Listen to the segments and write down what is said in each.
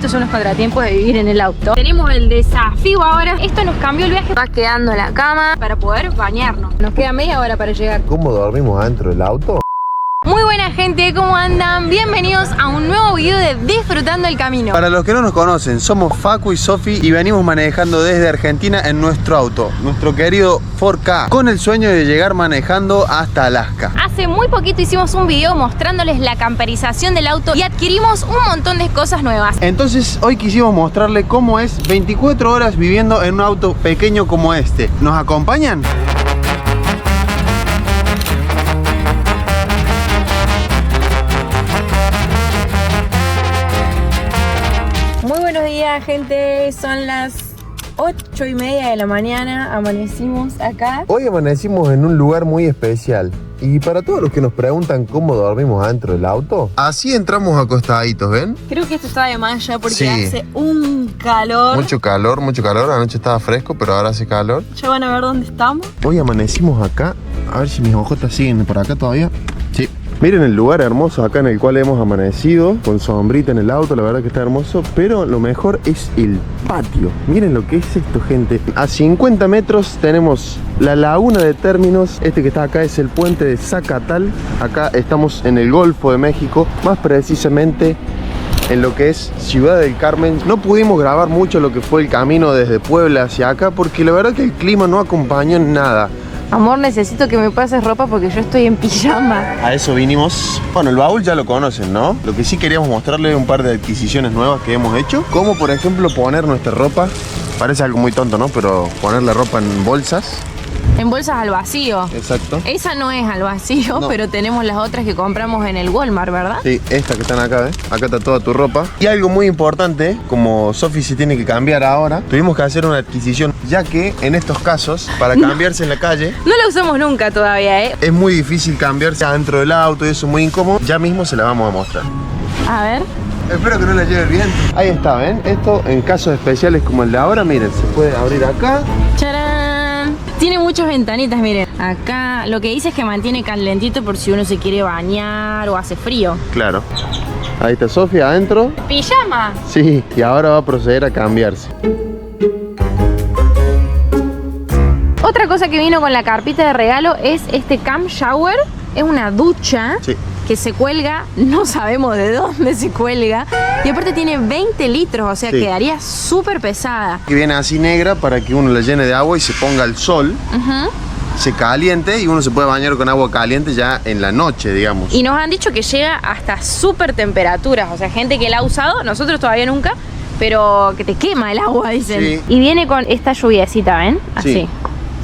estos son los contratiempos de vivir en el auto. Tenemos el desafío ahora. Esto nos cambió el viaje. Va quedando la cama para poder bañarnos. Nos queda media hora para llegar. ¿Cómo dormimos adentro del auto? Muy buena gente, ¿cómo andan? Bienvenidos a un nuevo video de Disfrutando el Camino. Para los que no nos conocen, somos Facu y Sofi y venimos manejando desde Argentina en nuestro auto, nuestro querido 4K, con el sueño de llegar manejando hasta Alaska. Hace muy poquito hicimos un video mostrándoles la camperización del auto y adquirimos un montón de cosas nuevas. Entonces hoy quisimos mostrarle cómo es 24 horas viviendo en un auto pequeño como este. ¿Nos acompañan? Buenos días, gente, son las 8:30 de la mañana, amanecimos acá. Hoy amanecimos en un lugar muy especial. Y para todos los que nos preguntan cómo dormimos adentro del auto, así entramos acostaditos, ¿ven? Creo que esto está de más ya porque sí, hace un calor. Mucho calor, anoche estaba fresco, pero ahora hace calor. Ya van a ver dónde estamos. Hoy amanecimos acá, a ver si mis ojotas siguen por acá todavía. Sí. Miren el lugar hermoso acá en el cual hemos amanecido, con sombrita en el auto, la verdad que está hermoso, pero lo mejor es el patio. Miren lo que es esto, gente. A 50 metros tenemos la laguna de Términos, este que está acá es el puente de Zacatal. Acá estamos en el Golfo de México, más precisamente en lo que es Ciudad del Carmen. No pudimos grabar mucho lo que fue el camino desde Puebla hacia acá, porque la verdad que el clima no acompañó en nada. Amor, necesito que me pases ropa porque yo estoy en pijama. A eso vinimos. Bueno, el baúl ya lo conocen, ¿no? Lo que sí queríamos mostrarles un par de adquisiciones nuevas que hemos hecho. Como por ejemplo poner nuestra ropa. Parece algo muy tonto, ¿no? Pero poner la ropa en bolsas. En bolsas al vacío. Exacto. Esa no es al vacío, no. Pero tenemos las otras que compramos en el Walmart, ¿verdad? Sí, estas que están acá, ¿eh? Acá está toda tu ropa. Y algo muy importante, como Sofi se tiene que cambiar ahora, tuvimos que hacer una adquisición, ya que en estos casos, para cambiarse en la calle, no la usamos nunca todavía, ¿eh? Es muy difícil cambiarse adentro del auto y eso es muy incómodo. Ya mismo se la vamos a mostrar. A ver. Espero que no la lleve el viento. Ahí está, ¿ven? Esto en casos especiales como el de ahora, miren, se puede abrir acá. ¡Charán! Tiene muchas ventanitas, miren. Acá lo que dice es que mantiene calentito por si uno se quiere bañar o hace frío. Claro. Ahí está Sofía adentro. ¿Pijama? Sí, y ahora va a proceder a cambiarse. Otra cosa que vino con la carpita de regalo es este Camp Shower. Es una ducha. Sí. Que se cuelga, no sabemos de dónde se cuelga. Y aparte tiene 20 litros, o sea, sí, quedaría súper pesada. Que viene así negra para que uno la llene de agua y se ponga al sol. Se caliente y uno se puede bañar con agua caliente ya en la noche, digamos. Y nos han dicho que llega hasta súper temperaturas. O sea, gente que la ha usado, nosotros todavía nunca, pero que te quema el agua, dicen. Sí. Y viene con esta lluviecita, ¿ven? Así. Sí.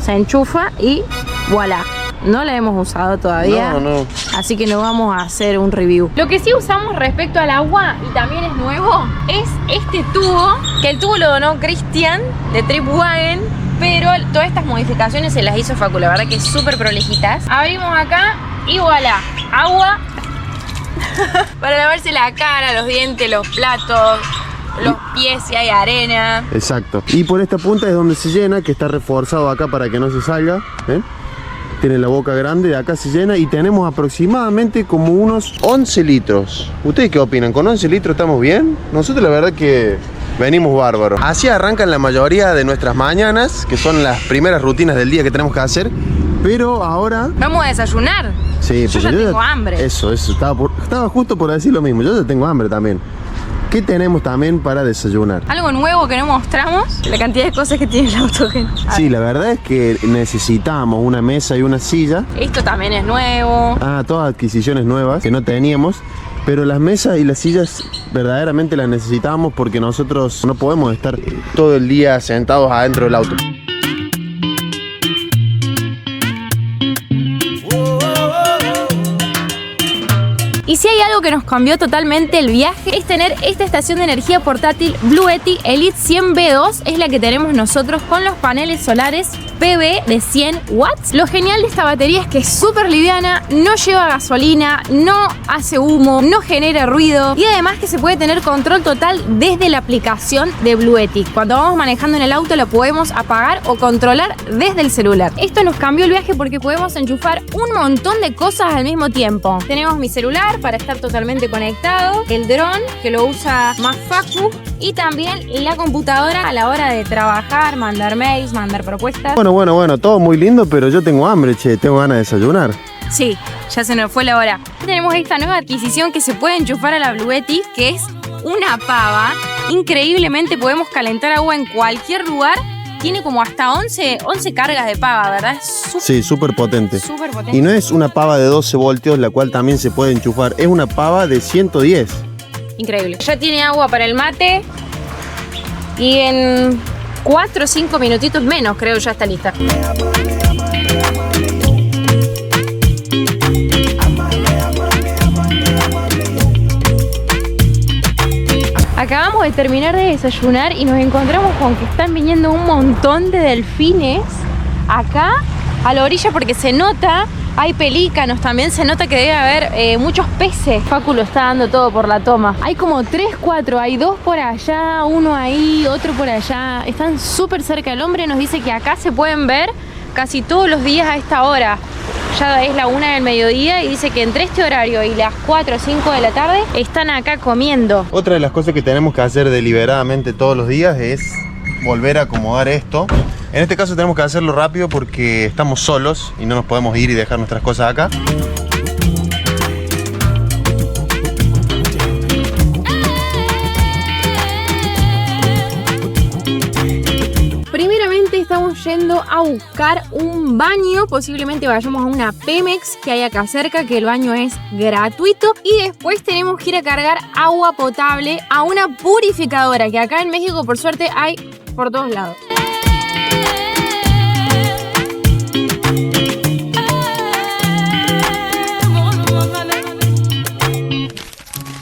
Se enchufa y voilà. No la hemos usado todavía, no. Así que no vamos a hacer un review. Lo que sí usamos respecto al agua, y también es nuevo, es este tubo, que el tubo lo donó Cristian de Tripwagen, pero todas estas modificaciones se las hizo Facu, la verdad que es súper prolijitas. Abrimos acá y voilà, agua para lavarse la cara, los dientes, los platos, los pies si hay arena. Exacto. Y por esta punta es donde se llena, que está reforzado acá para que no se salga, ¿ven? Tiene la boca grande, de acá se llena y tenemos aproximadamente como unos 11 litros. ¿Ustedes qué opinan? ¿Con 11 litros estamos bien? Nosotros la verdad que venimos bárbaros. Así arrancan la mayoría de nuestras mañanas, que son las primeras rutinas del día que tenemos que hacer. Pero ahora... ¿Vamos a desayunar? Sí, yo ya tengo hambre. Eso, estaba justo por decir lo mismo. Yo ya tengo hambre también. ¿Qué tenemos también para desayunar? Algo nuevo que no mostramos, la cantidad de cosas que tiene el auto. Sí, la verdad es que necesitamos una mesa y una silla. Esto también es nuevo. Todas adquisiciones nuevas que no teníamos. Pero las mesas y las sillas verdaderamente las necesitamos porque nosotros no podemos estar todo el día sentados adentro del auto. Y si hay algo que nos cambió totalmente el viaje es tener esta estación de energía portátil Bluetti Elite 100B2. Es la que tenemos nosotros con los paneles solares PV de 100 watts. Lo genial de esta batería es que es súper liviana, no lleva gasolina, no hace humo, no genera ruido y además que se puede tener control total desde la aplicación de Bluetti. Cuando vamos manejando en el auto lo podemos apagar o controlar desde el celular. Esto nos cambió el viaje porque podemos enchufar un montón de cosas al mismo tiempo. Tenemos mi celular para estar todo totalmente conectado, el dron que lo usa más Facu y también la computadora a la hora de trabajar, mandar mails, mandar propuestas. Bueno, todo muy lindo, pero yo tengo hambre, che, tengo ganas de desayunar. Sí, ya se nos fue la hora. Tenemos esta nueva adquisición que se puede enchufar a la Bluetti, que es una pava. Increíblemente podemos calentar agua en cualquier lugar. Tiene como hasta 11 cargas de pava, ¿verdad? Sí, súper potente. Súper potente. Y no es una pava de 12 voltios, la cual también se puede enchufar. Es una pava de 110. Increíble. Ya tiene agua para el mate. Y en 4 o 5 minutitos menos, creo, ya está lista. Acabamos de terminar de desayunar y nos encontramos con que están viniendo un montón de delfines acá a la orilla porque se nota, hay pelícanos también, se nota que debe haber muchos peces. Facu lo está dando todo por la toma. Hay como 3, 4, hay 2 por allá, uno ahí, otro por allá. Están súper cerca. El hombre nos dice que acá se pueden ver casi todos los días a esta hora. Ya es la 1 del mediodía y dice que entre este horario y las 4 o 5 de la tarde están acá comiendo. Otra de las cosas que tenemos que hacer deliberadamente todos los días es volver a acomodar esto. En este caso tenemos que hacerlo rápido porque estamos solos y no nos podemos ir y dejar nuestras cosas acá. Primeramente estamos yendo a buscar un baño, posiblemente vayamos a una Pemex que hay acá cerca, que el baño es gratuito, y después tenemos que ir a cargar agua potable a una purificadora que acá en México por suerte hay por todos lados.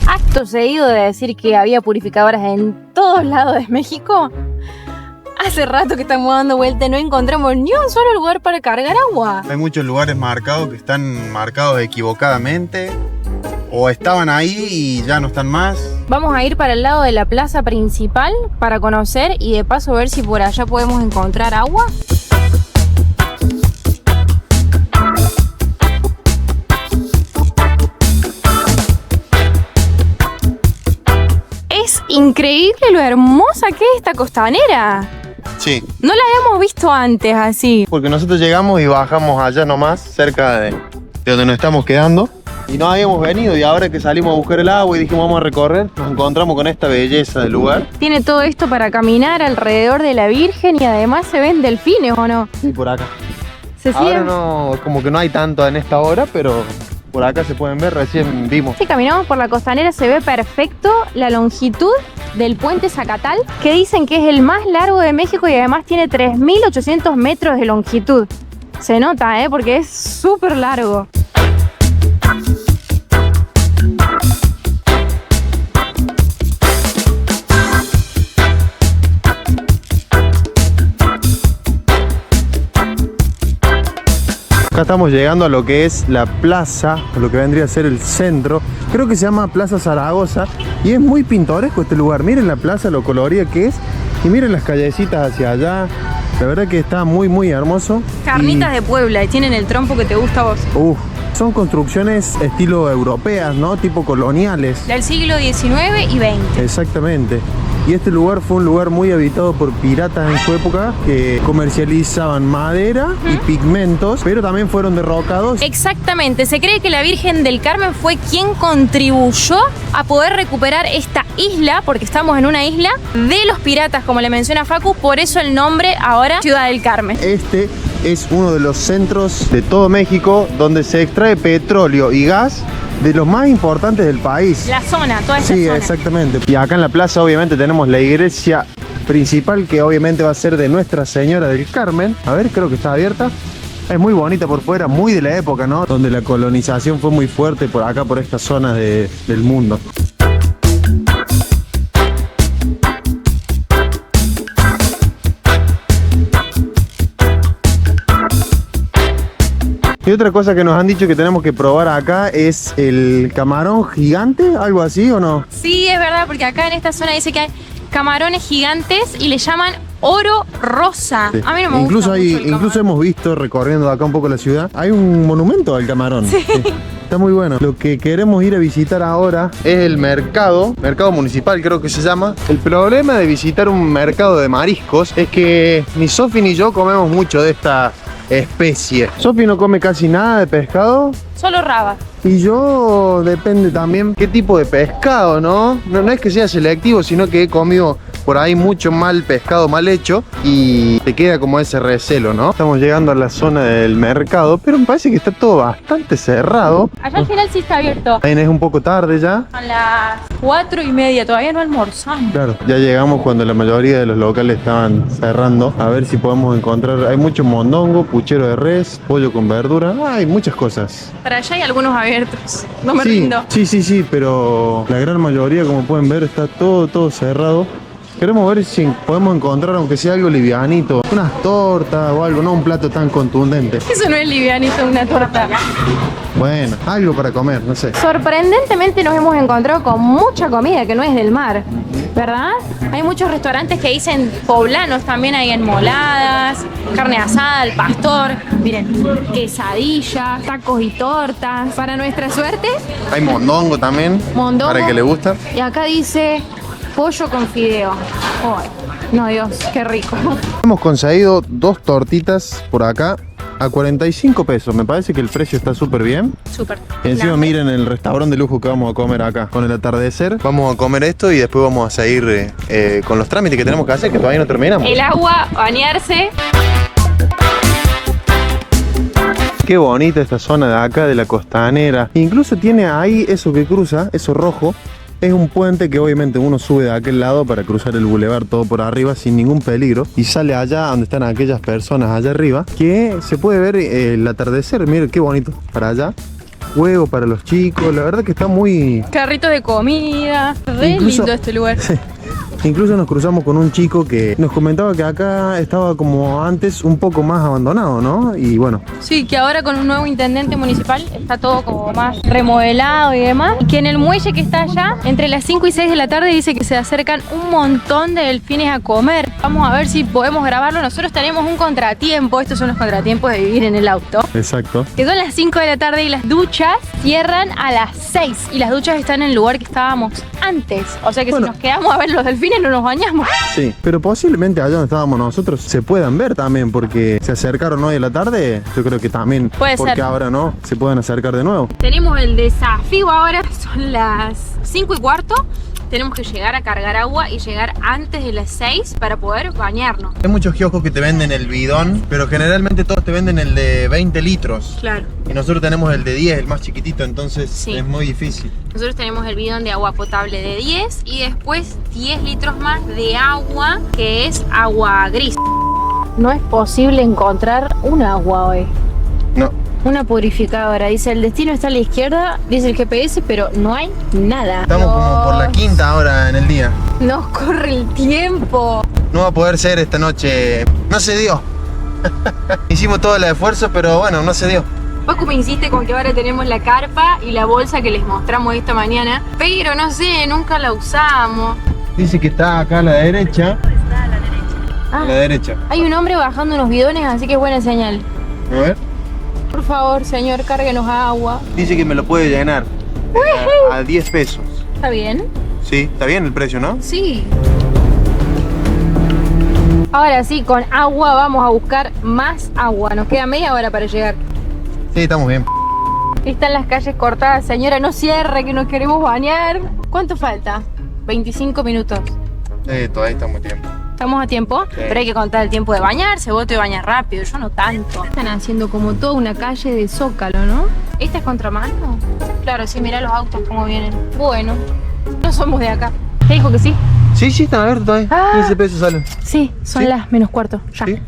Acto seguido de decir que había purificadoras en todos lados de México. Hace rato que estamos dando vuelta y no encontramos ni un solo lugar para cargar agua. Hay muchos lugares marcados que están marcados equivocadamente o estaban ahí y ya no están más. Vamos a ir para el lado de la plaza principal para conocer y de paso ver si por allá podemos encontrar agua. Es increíble lo hermosa que es esta costanera. Sí. No la habíamos visto antes así. Porque nosotros llegamos y bajamos allá nomás, cerca de donde nos estamos quedando. Y no habíamos venido y ahora que salimos a buscar el agua y dijimos vamos a recorrer, nos encontramos con esta belleza del lugar. Tiene todo esto para caminar alrededor de la Virgen y además se ven delfines, ¿o no? Sí, por acá. ¿Se Ahora siguen? no, como que no hay tanto en esta hora, pero por acá se pueden ver, recién vimos. Si caminamos por la costanera se ve perfecto la longitud del puente Zacatal, que dicen que es el más largo de México y además tiene 3.800 metros de longitud. Se nota, porque es súper largo. Acá estamos llegando a lo que es la plaza, a lo que vendría a ser el centro. Creo que se llama Plaza Zaragoza y es muy pintoresco este lugar. Miren la plaza, lo colorida que es y miren las callecitas hacia allá. La verdad que está muy hermoso. Carnitas de Puebla y tienen el trompo que te gusta a vos. Son construcciones estilo europeas, ¿no? Tipo coloniales. Del siglo XIX y XX. Exactamente. Y este lugar fue un lugar muy habitado por piratas en su época que comercializaban madera y pigmentos, pero también fueron derrocados. Exactamente, se cree que la Virgen del Carmen fue quien contribuyó a poder recuperar esta isla, porque estamos en una isla de los piratas, como le menciona Facu, por eso el nombre ahora Ciudad del Carmen. Este es uno de los centros de todo México donde se extrae petróleo y gas de los más importantes del país. La zona, toda esta Sí, zona. exactamente. Y acá en la plaza obviamente tenemos la iglesia principal que obviamente va a ser de Nuestra Señora del Carmen. A ver, creo que está abierta. Es muy bonita por fuera, muy de la época, ¿no? Donde la colonización fue muy fuerte por acá, por esta zona del mundo. Y otra cosa que nos han dicho que tenemos que probar acá es el camarón gigante, algo así, ¿o no? Sí, es verdad, porque acá en esta zona dice que hay camarones gigantes y le llaman oro rosa. Sí. A mí no me incluso gusta mucho el incluso camarón. hemos visto, recorriendo acá un poco la ciudad, hay un monumento al camarón. Sí. Sí. Está muy bueno. Lo que queremos ir a visitar ahora es el mercado municipal, creo que se llama. El problema de visitar un mercado de mariscos es que ni Sofi ni yo comemos mucho de esta especie. Sofi no come casi nada de pescado. Solo rabas. Y yo depende también qué tipo de pescado, ¿no? No es que sea selectivo, sino que he comido por ahí mucho mal pescado mal hecho y te queda como ese recelo, ¿no? Estamos llegando a la zona del mercado, pero me parece que está todo bastante cerrado. Allá al final sí está abierto. Ahí es un poco tarde ya. A las 4:30, todavía no almorzamos. Claro, ya llegamos cuando la mayoría de los locales estaban cerrando. A ver si podemos encontrar. Hay mucho mondongo, puchero de res, pollo con verdura. Hay muchas cosas. Para allá hay algunos abiertos. No me Sí, rindo. sí, pero la gran mayoría, como pueden ver, está todo cerrado. Queremos ver si podemos encontrar, aunque sea algo livianito, unas tortas o algo, no un plato tan contundente. Eso no es livianito, una torta. Bueno, algo para comer, no sé. Sorprendentemente nos hemos encontrado con mucha comida que no es del mar, ¿verdad? Hay muchos restaurantes que dicen poblanos, también hay enmoladas, carne asada, al pastor, miren, quesadillas, tacos y tortas. Para nuestra suerte, Hay mondongo también, mondongo. para el que le gusta. Y acá dice pollo con fideo. Ay, no, Dios, qué rico. Hemos conseguido 2 tortitas por acá a 45 pesos. Me parece que el precio está súper bien. Súper. Y encima miren el restaurante de lujo que vamos a comer acá. Con el atardecer vamos a comer esto y después vamos a seguir con los trámites que tenemos que hacer, que todavía no terminamos. El agua, bañarse. Qué bonita esta zona de acá, de la costanera. Incluso tiene ahí eso que cruza, eso rojo. Es un puente que obviamente uno sube de aquel lado para cruzar el bulevar todo por arriba sin ningún peligro. Y sale allá donde están aquellas personas allá arriba, que se puede ver el atardecer. Miren qué bonito. Para allá. Huevo para los chicos. La verdad que está muy... Carritos de comida. Re Incluso- lindo este lugar. Sí. Incluso nos cruzamos con un chico que nos comentaba que acá estaba como antes un poco más abandonado, ¿no? Y bueno, Sí, que ahora con un nuevo intendente municipal está todo como más remodelado y demás. Y que en el muelle que está allá, entre las 5 y 6 de la tarde, dice que se acercan un montón de delfines a comer. Vamos a ver si podemos grabarlo. Nosotros tenemos un contratiempo. Estos son los contratiempos de vivir en el auto. exacto. Que son las 5 de la tarde y las duchas cierran a las 6. Y las duchas están en el lugar que estábamos antes. O sea que Bueno. si nos quedamos a ver los delfines no nos bañamos. Sí, pero posiblemente allá donde estábamos nosotros se puedan ver también, porque se acercaron hoy a la tarde. Yo creo que también, Puede porque ser. ahora no, se pueden acercar de nuevo. Tenemos el desafío ahora, son las 5:15. Tenemos que llegar a cargar agua y llegar antes de las 6 para poder bañarnos. Hay muchos kioscos que te venden el bidón, pero generalmente todos te venden el de 20 litros. Claro. Y nosotros tenemos el de 10, el más chiquitito, entonces Sí. es muy difícil. Nosotros tenemos el bidón de agua potable de 10 y después 10 litros más de agua que es agua gris. No es posible encontrar un agua hoy. No. Una purificadora. Dice el destino está a la izquierda, dice el GPS, pero no hay nada. Estamos como por la quinta hora en el día. Nos corre el tiempo. No va a poder ser esta noche. No se dio. Hicimos todo el esfuerzo, pero bueno, no se dio. Paco me insiste con que ahora tenemos la carpa y la bolsa que les mostramos esta mañana, pero no sé, nunca la usamos. Dice que está acá a la derecha. A la Ah, derecha. hay un hombre bajando unos bidones, así que es buena señal. A ver. Por favor, señor, cárguenos agua. Dice que me lo puede llenar. A 10 pesos. ¿Está bien? Sí, está bien el precio, ¿no? Sí. Ahora sí, con agua vamos a buscar más agua. Nos queda media hora para llegar. Sí, estamos bien. Están las calles cortadas. Señora, no cierre, que nos queremos bañar. ¿Cuánto falta? 25 minutos. Todavía estamos a tiempo. Estamos a tiempo, pero hay que contar el tiempo de bañarse. Vos te bañas rápido, yo no tanto. Están haciendo como toda una calle de Zócalo, ¿no? ¿Esta es contramano? Claro, sí, mirá los autos cómo vienen. Bueno, no somos de acá. ¿Te dijo que sí? Sí, están abiertos todavía. Ah. 15 pesos salen. Sí, son ¿Sí? las -4, ya. Sí.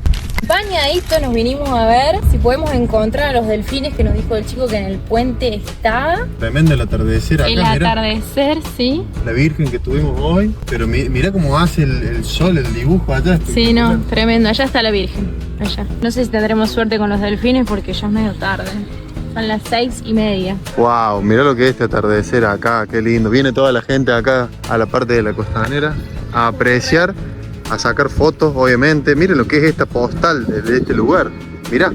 Bañadito nos vinimos a ver si podemos encontrar a los delfines que nos dijo el chico que en el puente está. Tremendo el atardecer acá. El mirá. atardecer, sí. La virgen que tuvimos hoy. Pero mirá cómo hace el sol, el dibujo allá. Sí, no, tremendo. Allá está la Virgen. Allá. No sé si tendremos suerte con los delfines porque ya es medio tarde. Son las 6:30. Wow, mirá lo que es este atardecer acá, qué lindo. Viene toda la gente acá a la parte de la costanera a apreciar, a sacar fotos, obviamente. Miren lo que es esta postal de este lugar. Mirá.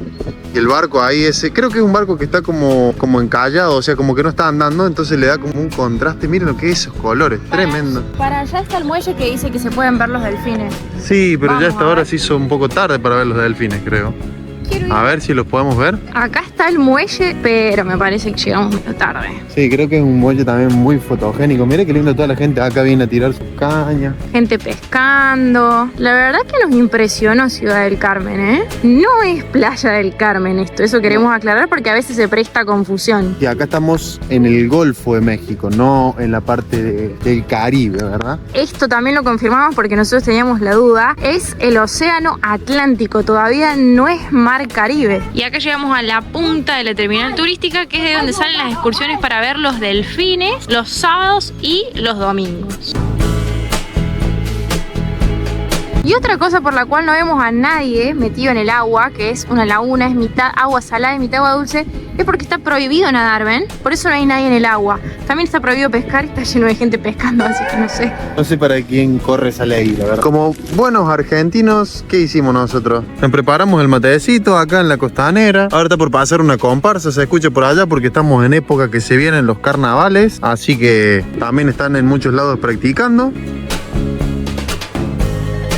Y el barco ahí ese, creo que es un barco que está como encallado, o sea, como que no está andando, entonces le da como un contraste. Miren lo que es esos colores, tremendo. Para allá está el muelle que dice que se pueden ver los delfines. Sí, pero Vamos ya hasta a ahora ver. se hizo un poco tarde para ver los delfines, creo. Quiero ir. A ver si los podemos ver. Acá está el muelle, pero me parece que llegamos medio tarde. Sí, creo que es un muelle también muy fotogénico. Mira qué lindo, toda la gente acá viene a tirar sus cañas. Gente pescando. La verdad que nos impresionó Ciudad del Carmen, ¿eh? No es Playa del Carmen esto, eso queremos aclarar porque a veces se presta confusión. Y acá estamos en el Golfo de México, no en la parte del Caribe, ¿verdad? Esto también lo confirmamos porque nosotros teníamos la duda. Es el océano Atlántico, todavía no es Mar Caribe. Y acá llegamos a la punta de la terminal turística, que es de donde salen las excursiones para ver los delfines los sábados y los domingos. Y otra cosa por la cual no vemos a nadie metido en el agua, que es una laguna, es mitad agua salada y mitad agua dulce, es porque está prohibido nadar, ¿ven? Por eso no hay nadie en el agua. También está prohibido pescar y está lleno de gente pescando, así que no sé. No sé para quién corre esa ley, la verdad. Como buenos argentinos, ¿qué hicimos nosotros? Nos preparamos el matecito acá en la costanera. Ahora está por pasar una comparsa, se escucha por allá porque estamos en época que se vienen los carnavales. Así que también están en muchos lados practicando.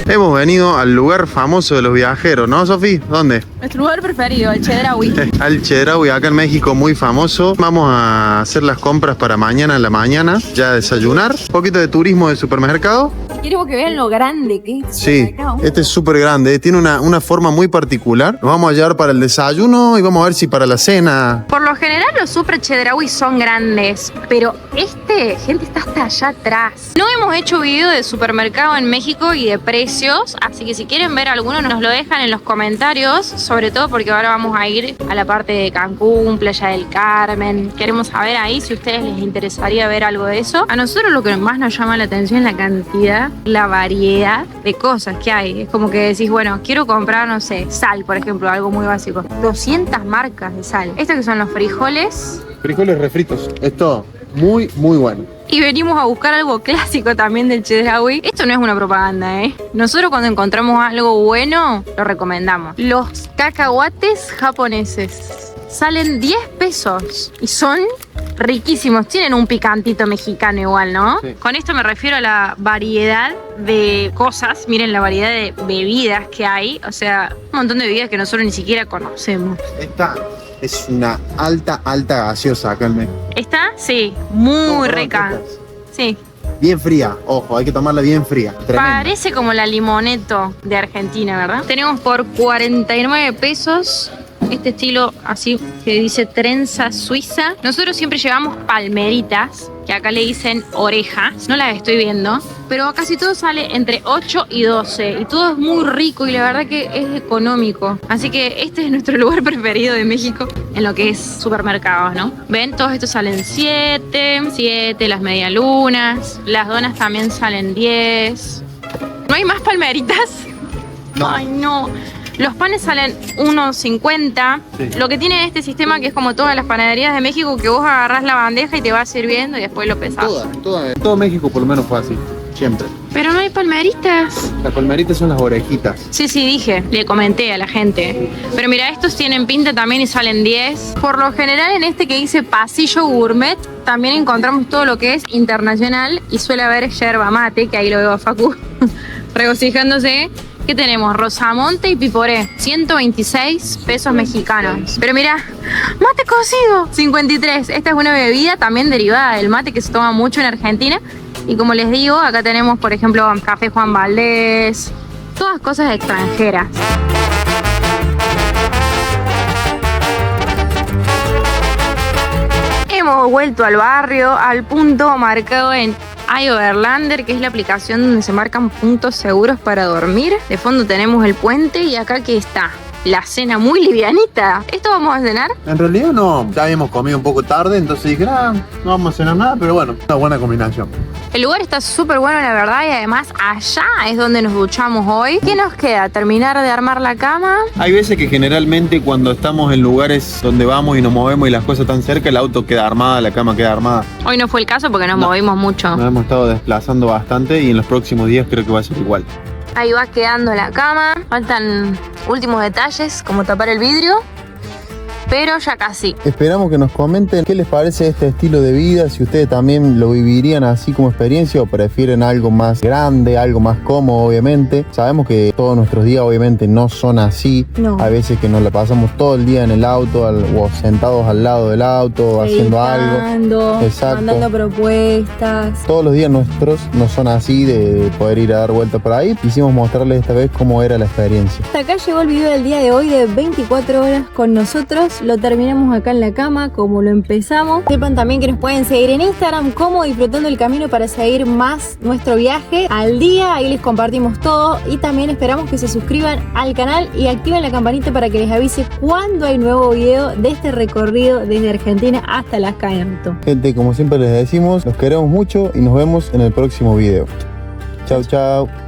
Hemos venido al lugar famoso de los viajeros, ¿no, Sofi? ¿Dónde? Nuestro lugar preferido, el Chedraui. Al Chedraui, acá en México, muy famoso. Vamos a hacer las compras para mañana en la mañana, ya desayunar. Un poquito de turismo de supermercado. Quiero que vean lo grande que es. Sí, este es súper grande, tiene una forma muy particular. Nos vamos a llevar para el desayuno y vamos a ver si para la cena. Por lo general los super Chedraui son grandes, pero gente, está hasta allá atrás. No hemos hecho video de supermercado en México y de precios, así que si quieren ver alguno nos lo dejan en los comentarios, sobre todo porque ahora vamos a ir a la parte de Cancún, Playa del Carmen. Queremos saber ahí si a ustedes les interesaría ver algo de eso. A nosotros lo que más nos llama la atención es la cantidad, la variedad de cosas que hay. Es como que decís, bueno, quiero comprar, no sé, sal, por ejemplo, algo muy básico. 200 marcas de sal. Estos que son los frijoles. Frijoles refritos. Esto, muy, muy bueno. Y venimos a buscar algo clásico también del Chedraui. Esto no es una propaganda, ¿eh? Nosotros cuando encontramos algo bueno, lo recomendamos. Los cacahuates japoneses. Salen 10 pesos y son riquísimos. Tienen un picantito mexicano igual, ¿no? Sí. Con esto me refiero a la variedad de cosas. Miren la variedad de bebidas que hay. O sea, un montón de bebidas que nosotros ni siquiera conocemos. Esta es una alta gaseosa acá en México. ¿Esta? Sí, muy No, rica. esta es Sí. bien fría, ojo, hay que tomarla bien fría. Tremenda. Parece como la Limoneto de Argentina, ¿verdad? Tenemos por 49 pesos este estilo así que dice trenza suiza. Nosotros siempre llevamos palmeritas, que acá le dicen orejas. No las estoy viendo, pero casi todo sale entre 8 y 12. Y todo es muy rico y la verdad que es económico. Así que este es nuestro lugar preferido de México en lo que es supermercados, ¿no? Ven, todos estos salen 7, las medialunas. Las donas también salen 10. ¿No hay más palmeritas? No. Ay, no. Los panes salen 1.50. Sí. Lo que tiene este sistema, que es como todas las panaderías de México, que vos agarrás la bandeja y te vas sirviendo y después lo pesás. En todo México por lo menos fue así, siempre. Pero no hay palmeritas. Las palmeritas son las orejitas. Sí, dije, le comenté a la gente. Pero mira, estos tienen pinta también y salen 10. Por lo general en este que dice Pasillo Gourmet también encontramos todo lo que es internacional y suele haber yerba mate, que ahí lo veo a Facu regocijándose. ¿Qué tenemos? Rosamonte y piporé, 126 pesos mexicanos. Pero mira, mate cocido, 53. Esta es una bebida también derivada del mate que se toma mucho en Argentina. Y como les digo, acá tenemos, por ejemplo, café Juan Valdés, todas cosas extranjeras. Hemos vuelto al barrio, al punto marcado en iOverlander, que es la aplicación donde se marcan puntos seguros para dormir. De fondo tenemos el puente y acá que está la cena muy livianita. ¿Esto vamos a cenar? En realidad no, ya habíamos comido un poco tarde, entonces dije, no vamos a cenar nada, pero bueno, una buena combinación. El lugar está súper bueno, la verdad, y además allá es donde nos duchamos hoy. ¿Qué nos queda? ¿Terminar de armar la cama? Hay veces que generalmente cuando estamos en lugares donde vamos y nos movemos y las cosas están cerca, el auto queda armada, la cama queda armada. Hoy no fue el caso porque nos movimos mucho. Nos hemos estado desplazando bastante y en los próximos días creo que va a ser igual. Ahí va quedando la cama. Faltan últimos detalles, como tapar el vidrio, pero ya casi. Esperamos que nos comenten qué les parece este estilo de vida, si ustedes también lo vivirían así como experiencia o prefieren algo más grande, algo más cómodo, obviamente. Sabemos que todos nuestros días obviamente no son así. No. Hay veces que nos la pasamos todo el día en el auto o sentados al lado del auto, haciendo algo. Exacto. Mandando propuestas. Todos los días nuestros no son así de poder ir a dar vueltas por ahí. Quisimos mostrarles esta vez cómo era la experiencia. Hasta acá llegó el video del día de hoy de 24 horas con nosotros. Lo terminamos acá en la cama como lo empezamos. Sepan también que nos pueden seguir en Instagram como Disfrutando el Camino para seguir más nuestro viaje al día. Ahí les compartimos todo y también esperamos que se suscriban al canal y activen la campanita para que les avise cuando hay nuevo video de este recorrido desde Argentina hasta Las Cañas. Gente, como siempre les decimos, los queremos mucho y nos vemos en el próximo video. Chau, chau.